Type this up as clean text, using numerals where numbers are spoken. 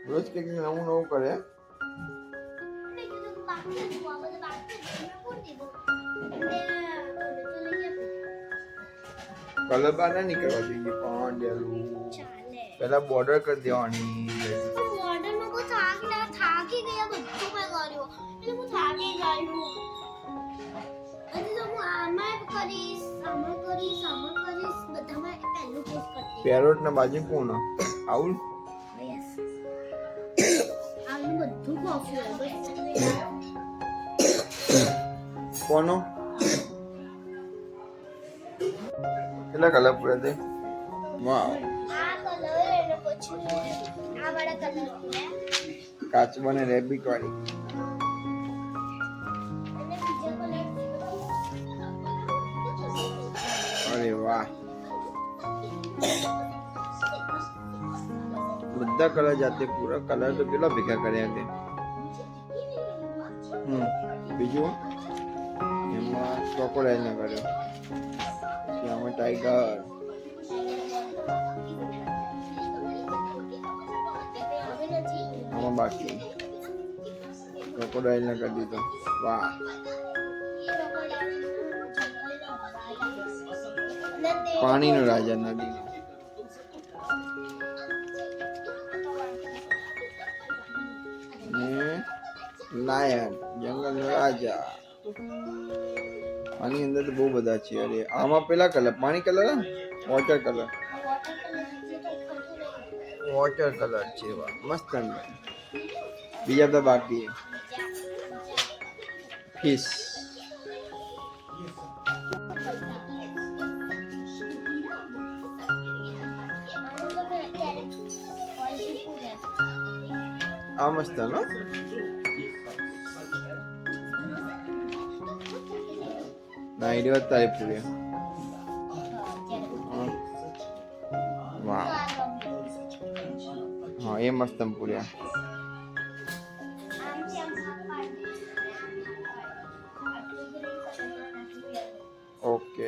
રોજ કંઈક નવું નવું કરે. કલર બાર ના નીકળવા જોઈએ પણ પેલા બોર્ડર કરી દેવાની. પેરોટ ના બાજુ કોણ આવું કોનો કેટલા કલર પૂરા થઈ? વાવ કાચબા ને રેબિટ વાળી. અરે વાહ બધા કલર જાતે પૂરા કલર તો કેટલા ભેગા કર્યા છે. બીજું એમાં ક્રોકોડાઇલ ના કર્યો, પછી આમાં ટાઈગર, આમાં બાકી ક્રોકોડાઇલ ના કરી દીધો. વાહ પાણીનો રાજા નદી ને લાયન જંગલનો રાજા. આની અંદર તો બહુ બધા છે. અરે આમાં પેલા કલર પાણી કલર વોટર કલર છે. વાહ મસ્ત. બીજા બધા બાકી ફિશ. આ મસ્ત no ના એ વાત તારી પૂરી. વાહ હા એ મસ્ત પૂર્યા. ઓકે